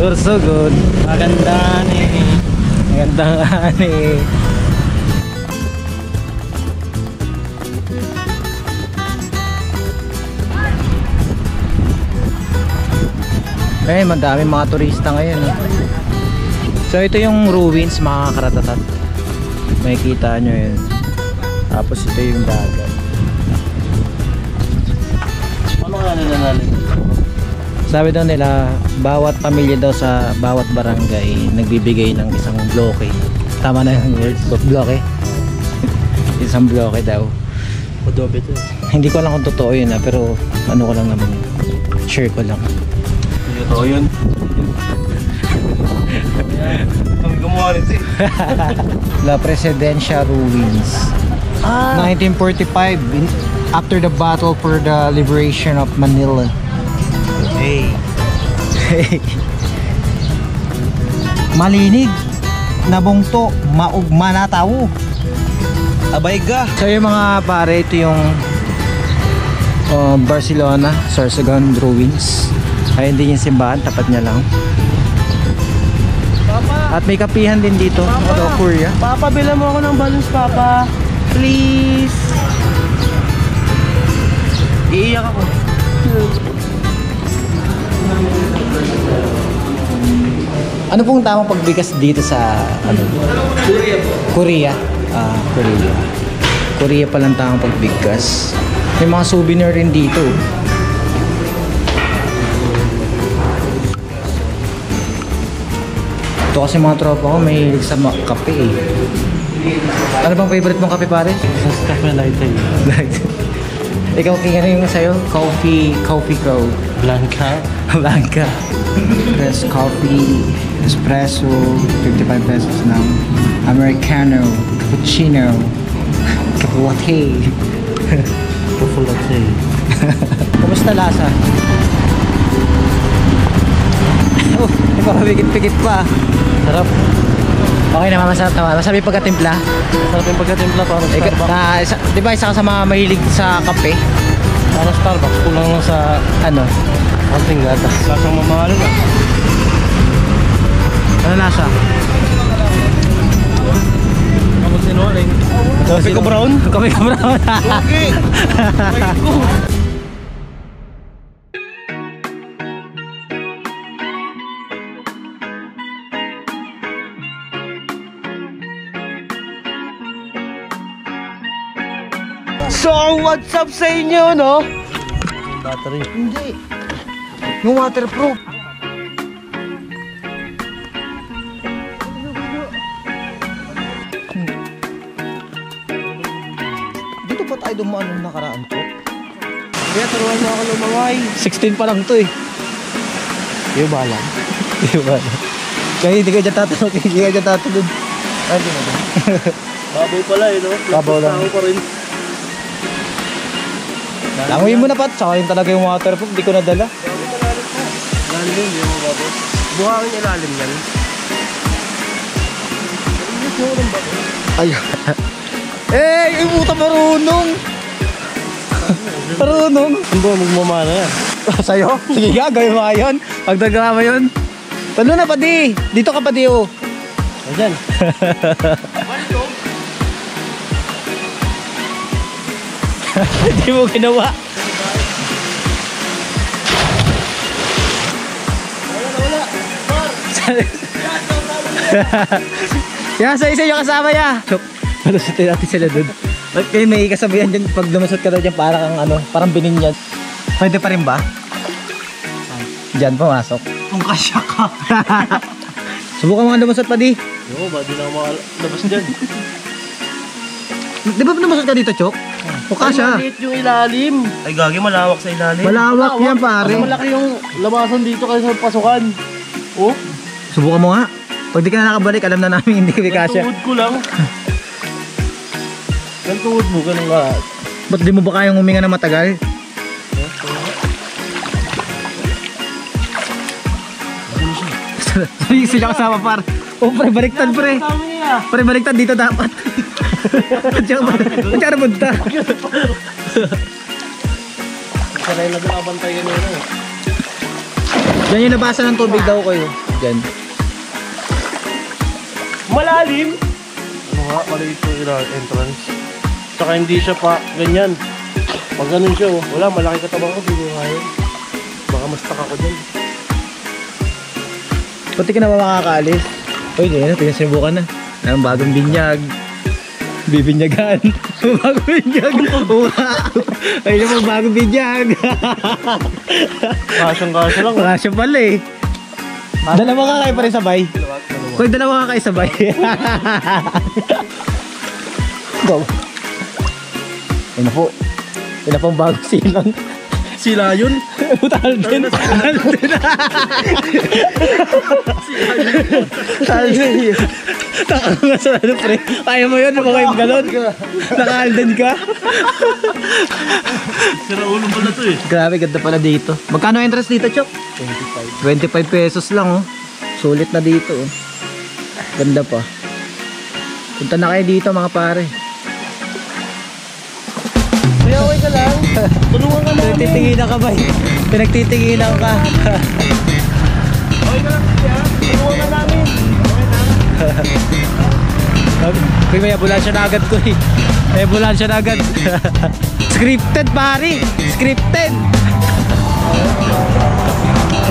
Sursugod. Magandaan eh. Magandaan eh. Eh, madami mga turista ngayon eh. So ito yung ruins mga karatatat. Makikita nyo yun. Tapos ito yung dagat. Ano nga nananalig? Sabi daw nila, bawat pamilya daw sa bawat barangay nagbibigay ng isang bloke. Tama na yung words, bloke. Isang bloke daw. Adobe to. Hindi ko alam kung totoo yun pero ano ko lang naman yun. Share ko lang. Hindi totoo yun. Kami gumawa rin siya. La Presidencia Ruins. 1945, after the battle for the liberation of Manila. Hey. Malinig, nabungto, maugma na tao. Abay ga. So yung mga pare, ito yung Barcelona, Sorsogon Ruins. Ay hindi yung simbahan, tapat niya lang. Papa. At may kapihan din dito, Papa. Korea. Papa, bilang mo ako ng balloons, Papa. Please. Iiyak ako. Ano pong tamang pagbigkas dito sa ano? Korea po. Korea. Korea. Korea palang tamang pagbigkas. May mga souvenir rin dito. Ito kasi mga tropa ko may sa kape eh. Ano bang favorite mong kape pare? Sa cafe latte. Ikaw king ano yung sa'yo? Coffee Crow. Blanca. Blanca. Press coffee, espresso, 55 pesos ng Americano, cappuccino, latte. Full latte. Kumusta lasa? Oh, ipapapigit-pigit pa. Sarap. Okay naman, masarap naman. Masabi pagkatimpla. Sarap yung pagkatimpla para Starbucks. Di ba isa ka sa mga mahilig sa kape? Para Starbucks. Kulang lang sa Ano? konting gatas. Lasang mamahalo na. Ano lasa? Ako sinungaling. Kape ko brown? Kape ko brown. Okay. So, what's up sa inyo, no? Battery. Hindi. Yung waterproof. Dito pa tayo dumaan nung nakaraan ko. Kaya turuan mo ako lumaway. 16 pa lang to eh. Iyo ba lang? Di ba? Kaya hindi ka dyan tatulog. Hindi ka dyan tatulog. Ay, di na. Babaw pala eh, no? Babaw lang. Tao pa rin. Langoyin mo na Pat. Saka yun talaga yung waterproof. Di ko nadala. Lalim yun, hindi mo babaw. Buhangin ilalim yan. Ay. Eh, yung puta marunong. Marunong. Hindi ba magmamana yan? Sa'yo? Sige nga, gawin mo yun. Pagdaga mo yun. Talo na, Padi. Dito ka, Padi, oh. Ayan. Hindi mo ginawa. Wala. Yan, sa isa yung kasama niya. Chok, malusutin natin sila dun. Ba't kayo may kasabihan dyan pag lumusot ka daw dyan parang ano, parang bininyan. Pwede pa rin ba? Diyan pumasok. Kung kasya ka. Subukan mo nga lumusot, Padi. Oo, ba di na ako makalabas dyan. Di ba lumusot ka dito, Chok? O kasya? Maliit yung ilalim. Ay gagi, malawak sa ilalim. Malawak yan, pare. Mas malaki yung labasan dito kaysa sa pasukan. Oh, Subukan mo nga. Pag di ka na nakabalik, alam na namin hindi kami kasya. tuhod ko lang. Ang tuhod mo, ganun ka. Ba't di mo ba kayang huminga na matagal? Sila kasama par. Oh, pre, baliktad pre. Pre, baliktad dito dapat. Diyan punta. Sanay na nakabantay ganyan eh. Yan yung labasan ng tubig daw kayo. dyan. Malalim. Ano nga, maliit yung entrance. Tsaka hindi siya pa ganyan. Pag ganun siya, oh. Wala, malaki katabang ko, hindi ko kaya. Baka mas taka ko dyan. Pati ka na makakaalis. Uy, yun, pinasibukan na. Ang bagong binyag. Bibinyagan. Bagong binyag. Ayun yung bagong binyag. Kasyang-kasya lang. Kasya pala eh. Dalawa ka kayo pa rin sabay. Kung dalawa ka kayo sabay. Go. Ayun na po. Ayun na po ang bagong silang. Sila yun. Talden. Talden. Talden. Taka nga sa ano pre. Kaya mo yun, mga yung galon. Naka-Alden ka. Sira ulo pala to eh. Grabe, ganda pala dito. Magkano entrance dito, Chok? 25 pesos lang oh. Sulit na dito oh. Ganda pa. Punta na kayo dito mga pare. Kaya okay ka lang. Tulungan ka namin. Pinagtitinginan ka ba? Pinagtitinginan ka. Okay ka lang siya. Tulungan ka namin. Okay na. Uy, may ambulansya na agad ko eh. May ambulansya na agad. Scripted pare. Scripted.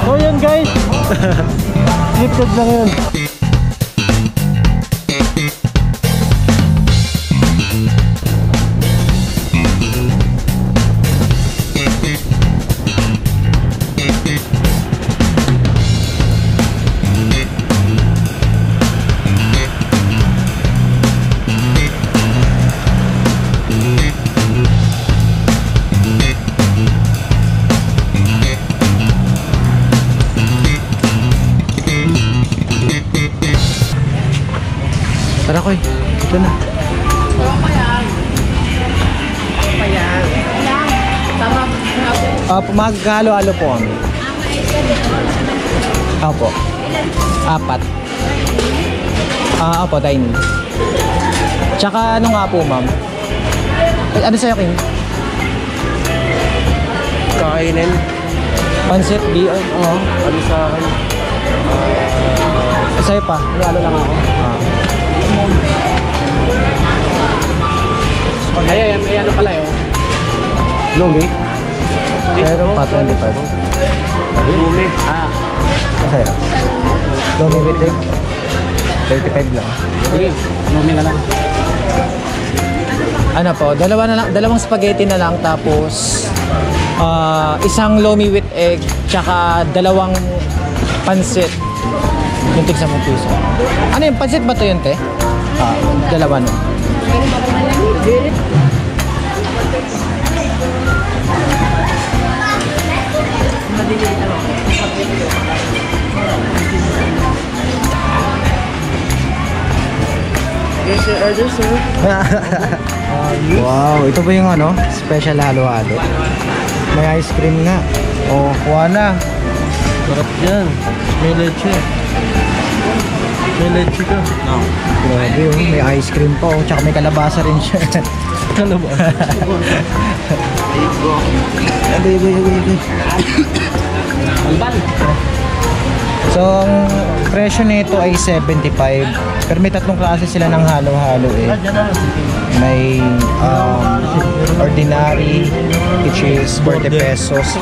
So yan guys. Scripted lang yun. Tara koy, ito na. Maghalo-halo po kami. Opo. 4. Opo, dining. Tsaka ano nga po ma'am? Ano sa'yo King? Kakainin. Pancit, oo. Ano sa akin? Sa'yo pa, halo lang ako. Ay, ano pala yun? Lumi? Pero pa 25. Lumi. Masaya. Lumi with egg. 35 lang. Sige, lumi na lang. Ano po, dalawang spaghetti na lang tapos isang lomi with egg tsaka dalawang pansit. Yung tig 10 piso. Ano yung pansit ba to yun, te? Dalawa no. Yes, your order, sir. Wow, ito ba yung ano? Special halo-halo? May ice cream nga. Oh, kuha na. Sarap yan. May leche. May leche ka. No. Grabe oh, may ice cream pa oh. Tsaka may kalabasa rin siya. Kalabasa? So, ang presyo nito ay 75. Pero may tatlong klase sila ng halo-halo eh. May ordinary, which is 40 pesos.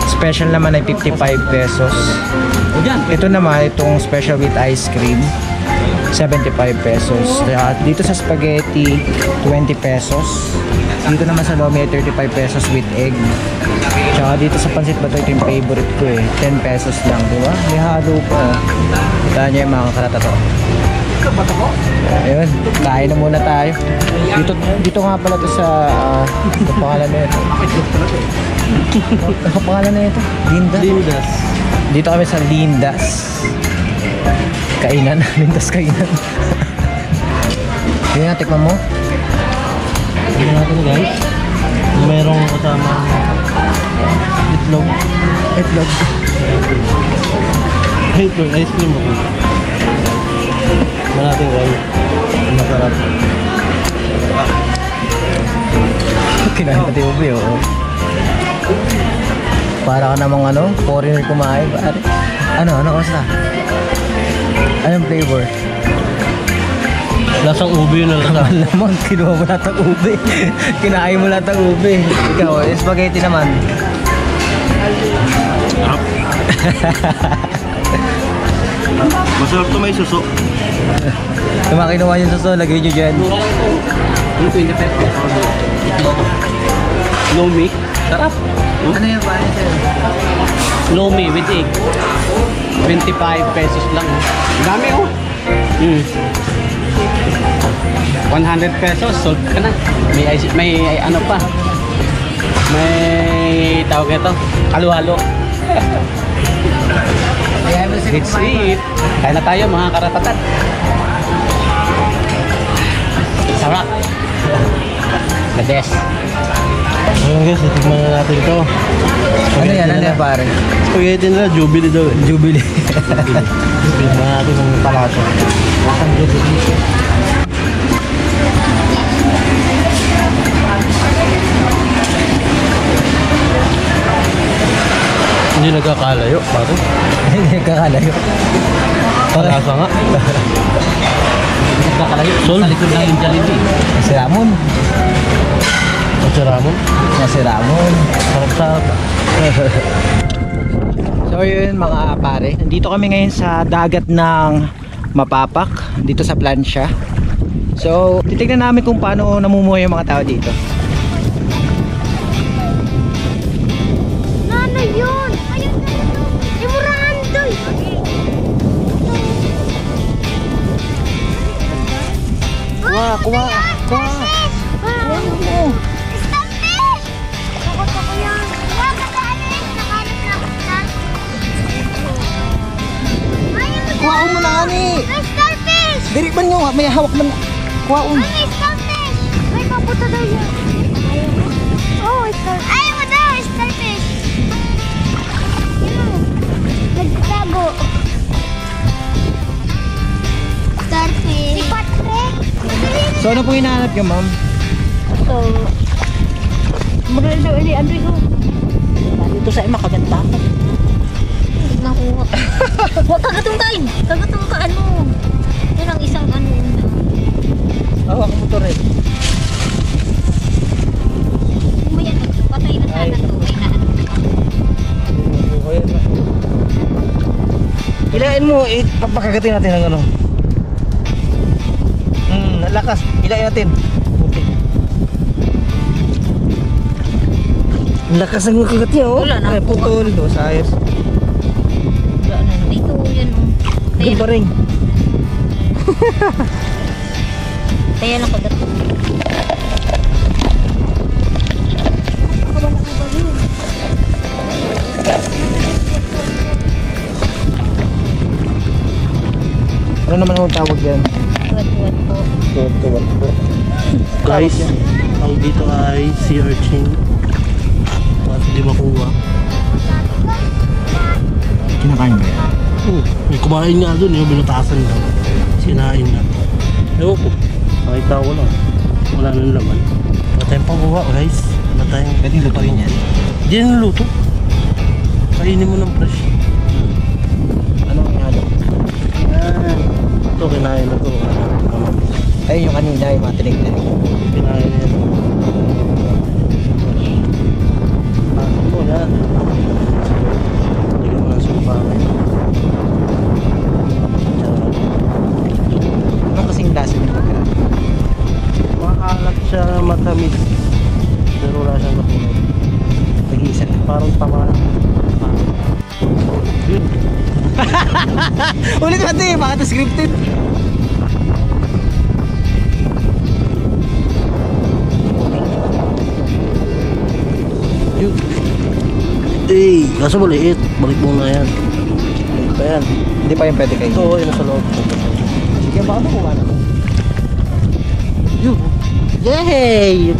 Special naman ay 55 pesos. Ito naman, itong special with ice cream, 75 pesos. Dito sa spaghetti, 20 pesos. Dito naman sa lomi ay 35 pesos with egg. Tsaka dito sa pansit ba ito yung favorite ko eh. 10 pesos lang, di ba? May halo pa. Kita nyo yung mga karata to. Ayun, kain na muna tayo. Dito nga pala to sa ano pangalan na ito? Ano pangalan na ito? Lindas. Dito kami sa Lindas. Kainan, Lindas kainan. Hindi nga, tikman mo. Tignan natin guys. Merong kasama itlog. Itlog. Itlog, ice cream ako. Tignan natin guys. Masarap. Kinain pati ubi oh. Para ka namang ano, foreigner kumain. Ano, kamusta? Anong flavor? Lasang ube yun na lasa. Malamang, kinuha mo lahat ng ube. Kinain mo lahat ng ube. Ikaw, spaghetti naman. Masarap to, may suso. Kung makinuha yung suso, lagay nyo dyan. Lomi. Sarap. Ano yung paano sir? Lomi with egg. 25 pesos lang. Dami oh. 100 pesos, sold ka na. May ano pa. May tawag ito, halo-halo. It's it. Kaya na tayo mga karapatan. Sarap. The best. Ayun guys, itigman na natin ito. Ano yan? Ano yan pare? Spaghetti nila, Jubilee daw eh. Jubilee. Itigman natin ng palato. Lakang Jubilee. Hindi nagkakalayo, pare. Hindi kakalayo. Palasa nga. Kakalayo. Sol. Sa likod lang yung Jollibee. Si Ramon. At Ramon. Si Ramon. Sarap-sarap. So yun mga pare, nandito kami ngayon sa dagat ng Mapapak, dito sa Plansya. So titignan namin kung paano namumuhay yung mga tao dito. Ano yun? Ayun na yun. Yung Murandoy. Kuha. Starfish! Takot ako yan. Wag, katanin. Nakanap na ako yan. Ayun mo Kuha mo na ani. May starfish! Diri man nyo, may hawak man. Kuha mo. Ay, may starfish! May paputa daw yan. Oh, starfish. Ayaw mo daw, starfish. Yun o. Nagtago. Starfish. Si Patrick. So ano po hinahanap nyo ma'am? So, maganda daw ini Android ko. Dito sa ima kaganda. Nakuha. Huwag kagatong kain. Kagatong ka ano. Yan ang isang ano. Hawak mo to rin. May ano, patay na sana to. May na ano. Ilain mo, papakagatin natin ng ano. Lakas, ilain natin. Lakas ang kagat niya oh. Wala na. Ay, putol. Oh, sa ayos. Wala na. Dito yan o. Ganun pa rin. Kaya lang kagat. Ano naman ang tawag yan? Tuwad-tuwad po. Tuwad po. Guys, ang dito ay sea urchin. At hindi makuha. Kinakain ba yan? May kumain nga doon, yung binutasan daw. Sinain na. Ewan ko. Nakita ko lang. Wala nang laman. Wala tayong pagbuha guys. Wala tayong... Pwede lutuin yan. Hindi yan luto. Kainin mo ng fresh. Ano ang halo? Yan. Ito, kinain na ito. Ayun yung kanina, yung mga tinig-tinig. Kinain na yan. Ano yan? Hindi ko na sumpa ngayon. Anong kasing lasa ng pagkain? Makalat siya, matamis. Pero wala siyang napunan. Nag-iisa lang. Parang tama lang. Yun. Ulit natin, baka ito scripted. Yun. Eh, kaso maliit. Balik mo na yan. Balik pa yan. Hindi pa yung pwede kayo. Ito, yun nasa loob. Sige, baka makuha na. Yun. Yay!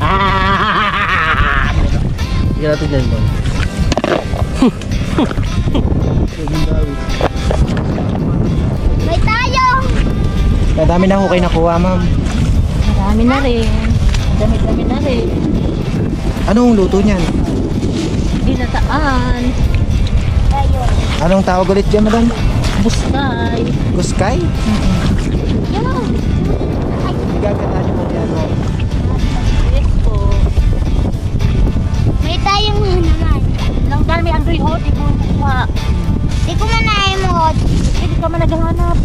Ah! Sige natin dyan, boy. May tayo! Madami na hukay nakuha, ma'am. Marami na rin. Dami-dami na rin. Anong luto niyan? Binataan. Tayo. Anong tawag ulit dyan, madam? Buskay. Guskay? Yan o. Gaganda niyo po yan. oh. Yes po. May tayong naman. Lang dahil may Android hot, di ko kuha. Di ko man naimot. Hindi ka man naghahanap.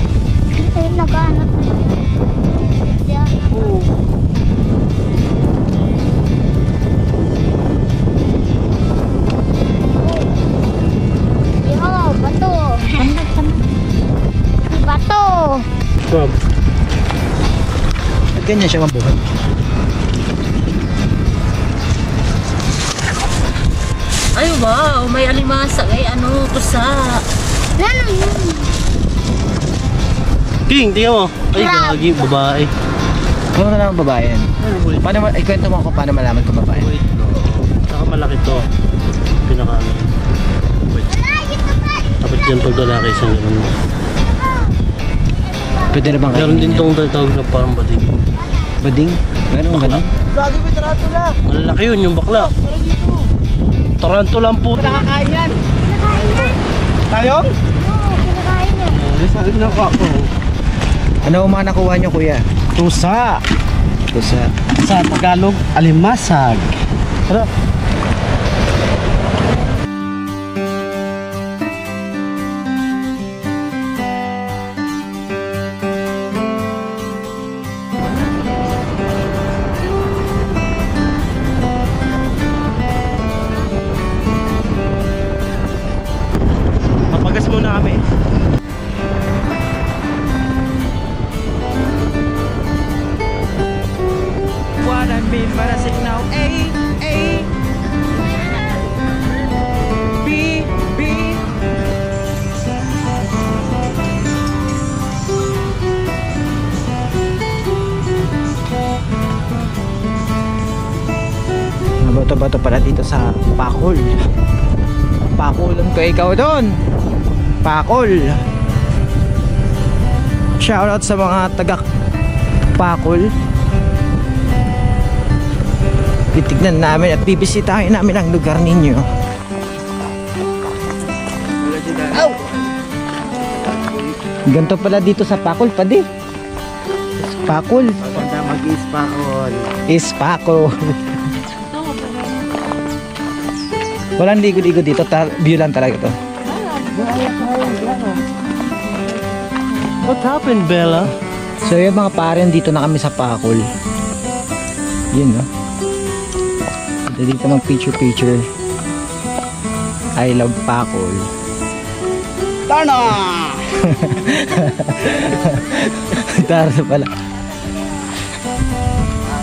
Hindi tayo naghanap. Diyan. Oo. Yo, bato. Bato. Crab. At ganyan siya mabuhay. Ay wow, may alimasa. Ay ano, tusa. Ano yun? King, tingnan mo. Ay, Crab. gagi, babae. Ano na lang babae yan? Wait, Paano, ikwento mo ako paano malaman kung babae. wait. Saka malaki to. Pinaka-ano. Wait. Dapat yan pag lalaki isang ganun. Pwede na bang Meron din tong tawag na parang bading. Bading? Meron ba bading? Malalaki yun, yung bakla. Tarantula ang puto. Nakakain yan! Tayo? Oo, kinakain niya. Sabi na ka ako. Ano ang mga nakuha nyo kuya? Tusa. Tusa. Sa Tagalog, alimasag. Tara. Papagas muna kami. What I mean by the signal A, A, B, B. Bato-bato pala dito sa Pakol. Pakulan ko ikaw doon. Pakol. Shoutout sa mga taga Pakol. Titignan namin at bibisitahin namin ang lugar ninyo. Ganito pala dito sa Pakol, padi. Pakol. Mag-ispakol. Ispakol. Walang ligo-ligo dito, view lang talaga to. What happened, Bella? So yung mga paren, dito na kami sa Pakol. Yun no. Dito mag picture. I love Pakol. Tana! Tara pala.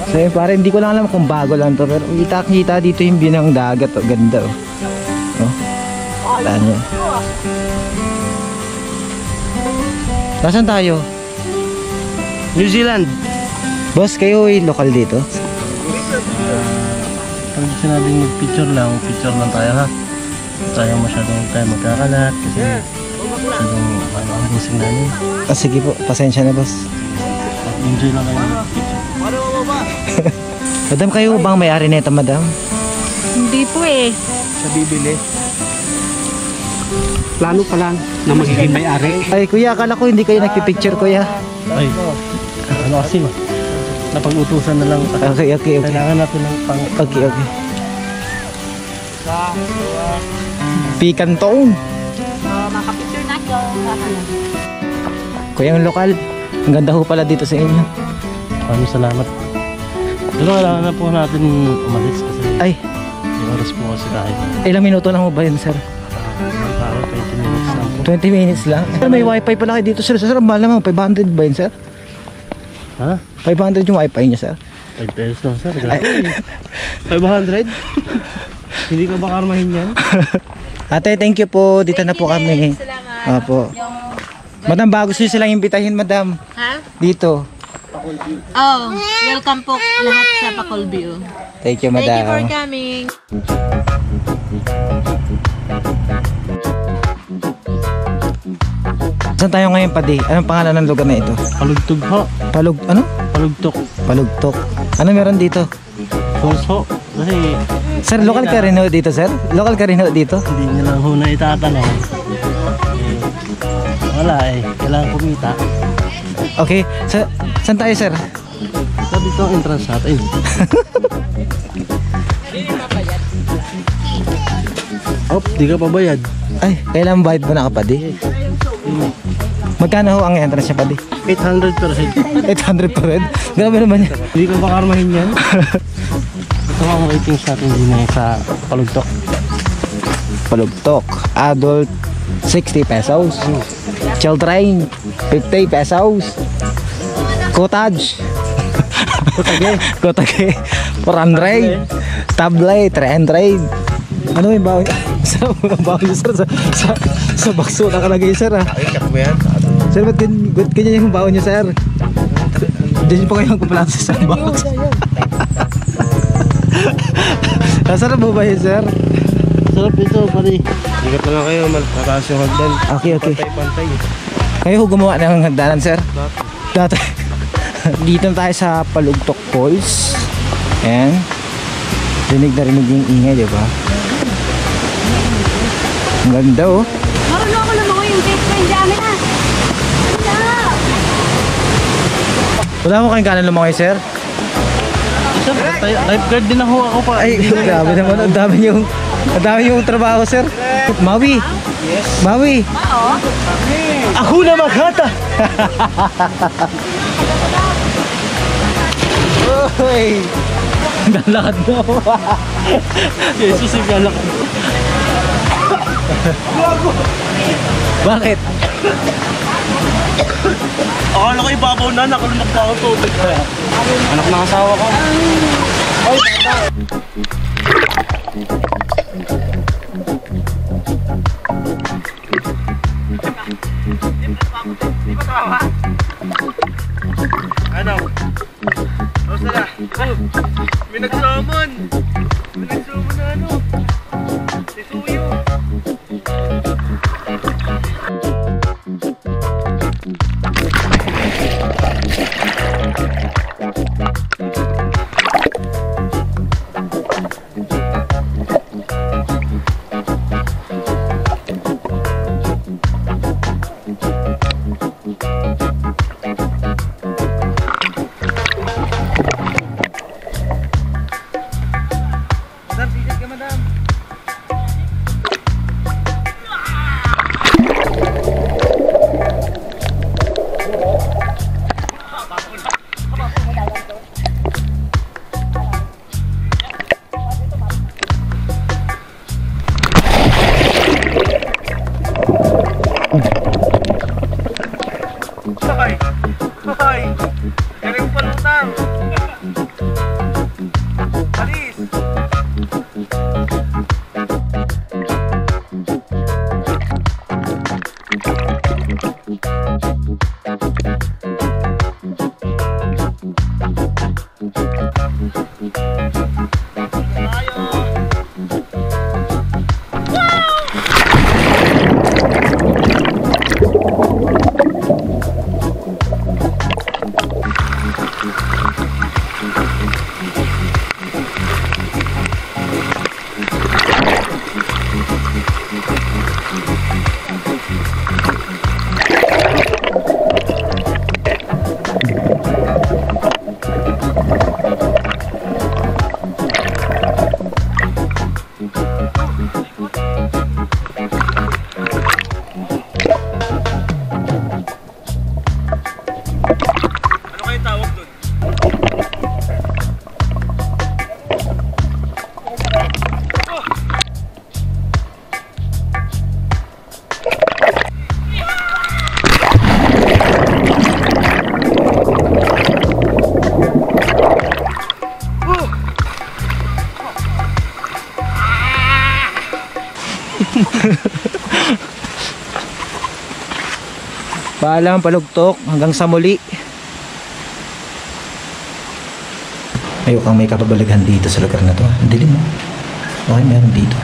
So yun pare, hindi ko lang alam kung bago lang to, pero kita dito yung view ng dagat. Oh, ganda oh. Oh. Saan yan? Nasaan tayo? New Zealand. Boss, kayo ay lokal dito? Pag sinabing mag-picture lang tayo ha. Tayo masyadong tayo magkakalat kasi masyadong ang busing namin. Ah, sige po, pasensya na boss. Enjoy lang kayo. Madam, kayo bang may-ari nito, madam? Hindi po eh. Sa bibili. Plano pa lang na magiging may-ari. Ay, kuya, akala ko hindi kayo nagpipicture, kuya. Ay, ano kasi napag-utusan na lang. Okay. Kailangan natin ng pang... Okay. Pikantong. Makapicture na ko. Kuya, ang lokal. Ang ganda ho pala dito sa inyo. Maraming salamat. Pero kailangan na po natin umalis kasi Ay, may oras po kasi tayo. ilang minuto lang ho ba yun, sir? Parang 20 minutes lang po. 20 minutes lang. Sir, may wifi pala kayo dito, sir. Sir, ang mahal naman. 500 ba yun, sir? Ha? 500 yung wifi niya, sir. 5 pesos lang sir. 500? Hindi ka ba karmahin yan? Ate, thank you po. Dito na po kami. Salamat. Opo. Madam, bago siya silang imbitahin, madam. Ha? Dito. Oh, welcome po lahat sa Pakolbio. Thank you, Thank you for madam. coming. Saan tayo ngayon, Padi? Anong pangalan ng lugar na ito? Palugtog ho. Ano? Palugtok. Palugtok. Ano meron dito? False ho. Kasi Sir, local ka rin ho dito, sir? Local ka rin ho dito? hindi nyo lang ho na itatanong. Mga Wala eh, kailangan kumita. Okay, saan tayo sir? So dito ang entrance natin. Op, di ka pabayad. Ay, kailangan bayad mo na kapadi? Magkano ho ang entrance niya padi? 800%. 800 pa rin? Grabe naman yan. Hindi ka makarmahin yan. Ito ang ratings natin din eh sa Palugtok. Palugtok, adult 60 pesos. Chill train 50 pesos. Cottage Kotage 400. Table 300. Ano yung bawang? Sarap mo ng bawang sir sa bakso nakalagay sir ah. Sir, ba't ganyan yung bawang niyo sir? Diyan pa kayo magpapalasa sa box. Sarap mo ba yun sir? Sarap ito, pare. Ingat lang kayo, mataas yung hagdan. Okay. Pantay-pantay. Kayo ho gumawa ng hagdanan sir? Dati. Dito na tayo sa Palugtok Falls. Ayan. Rinig na rinig yung ingay, di ba? Ang ganda oh. Marunong ako naman yung date ko yung jamin ah. Wala mo kayong kanan lumangoy sir? Lifeguard din ako pa. Ay, grabe naman. Ang dami yung trabaho sir. Maui. Yes. Maui. Ako na maghata. Oy. Galakad mo. Jesus, yung galakad. Bakit? Akala ko ibabaw na, nakalunok pa ako tubig. Anak ng asawa ko. Ano? Kamusta na? May nagsamon! May nagsamon na ano? Si Suyo! Hoy! Kaya yung palutang! Alis! Paalam Palugtok, hanggang sa muli. Ayokang may kapabalaghan dito sa lugar na to. Ang dilim mo. Okay, meron dito.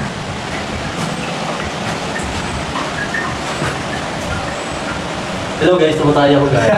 Hello guys, tumataya ako guys.